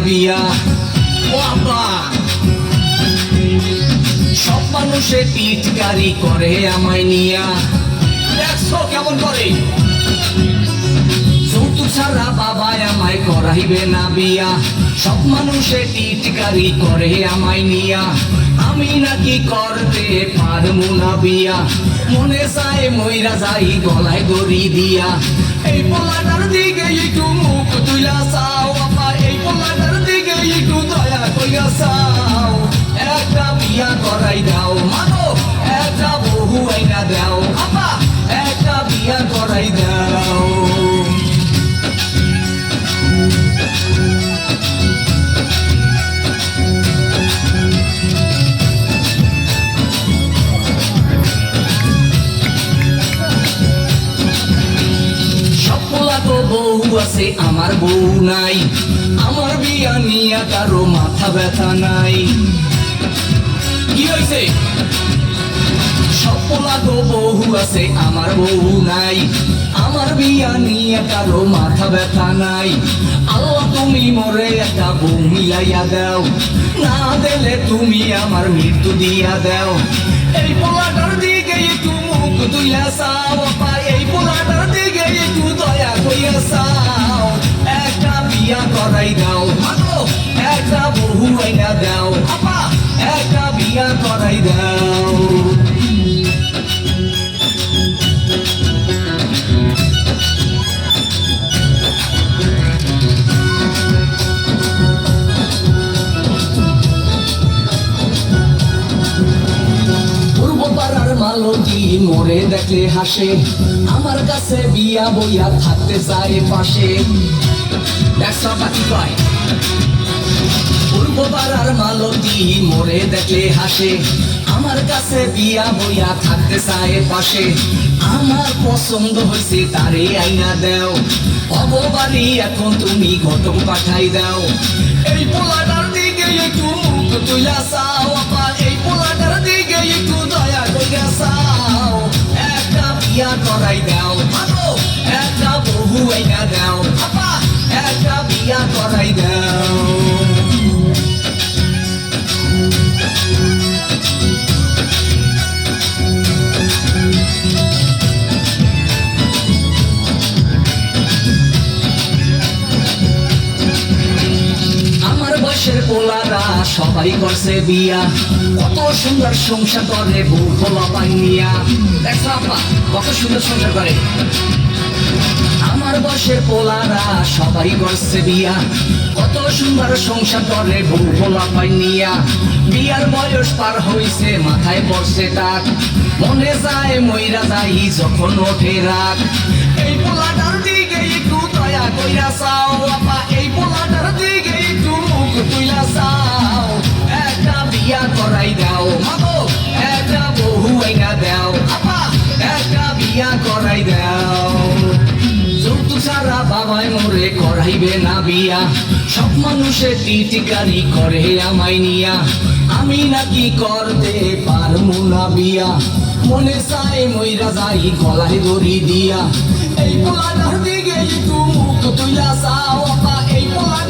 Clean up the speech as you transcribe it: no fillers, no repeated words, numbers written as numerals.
বিয়া বাবা সব মানুষে টিটকারি করে আমায় নিয়া দেখছো কেমন করে যৌতুক ছাড়া বাবা আমায় করাইবে না বিয়া সব মানুষে টিটকারি করে আমায় নিয়া আমি নাকি করতে পারবো না বিয়া মনে চায় মইরা যাই গলায় দড়ি দিয়া এই পোলাটার দিকে একটু মুখ তুইলা চাও বাবা এই পোলাটার দিকে একটু দয়া কইরা চাও একটা বিয়া করাই দাও মানো একটা বহু আইনা দাও বাবা একটা বিয়া করাই দাও বউ আছে আমার বউ নাই আমার বিয়া নিয়া কারো মাথা ব্যথা নাই কি হইছে সফলা গো বউ আছে আমার বউ নাই আমার বিয়া নিয়া কারো মাথা ব্যথা নাই আল্লাহ তুমি মরে একটা বউ মিলাইয়া দাও না দিলে তুমি আমার মৃত্যু দিয়া দাও এই পোলাটার দিকে একটু মুখ তুইলা চাও এই পোলাটার দিকে একটু দয়া কইয়া চাও একটা বিয়া করাই দাও মাগো একটা বহু আইনা দাও আপা একটা বিয়া করাই দাও মালতী মরে দেখলে হাসে আমার কাছে বিয়া বইয়া থাকতে চায় পাশে দেখছো বাকি কয় পূর্ব পাড়ার মালতী মরে দেখলে হাসে আমার কাছে বিয়া বইয়া থাকতে চায় পাশে আমার পছন্দ হয়েছে তারে আইনা দাও অববারি এখন তুমি ঘটক পাঠাই দাও এই পোলাটার দিকে একটু মুখ তুইলা চাও আপা এই পোলাটার দিকে একটু দয়া কইরা চাও একটা বিয়া করাই দাও মাগো একটা বহু আইনা দাও আপা একটা বিয়া করাই দাও পোলারা সবাই করছে বিয়া কত সুন্দর সংসার করে বউ পোলা পাইয়া দেখো আপা কত সুন্দর সংসার করে আমার বয়সের পোলারা সবাই করছে বিয়া কত সুন্দর সংসার করে বউ পোলা পাইয়া বিয়ার বয়স পার হইছে মাথায় পড়ছে টাক মনে যায় মইরা যাই যখন ওঠে রাত এই পোলাটার দিকে একটু দয়া কইরা চাও আপা এই পোলাটার দিকে একটু মুখ তুইলা চাও একটা বিয়া করাই দাও মাগো একটা বহু আইনা দাও আপা একটা বিয়া করাই দাও যৌতুক ছাড়া বাবাই মোরে করাইবে না বিয়া সব মানুষে টিটকারি করে আমায় নিয়া আমি নাকি করতে পারবো না বিয়া মনে চায় মইরা যাই গলায় দড়ি দিয়া এই পোলাটার দিকে একটু মুখ তুইলা চাও আপা এই পোলা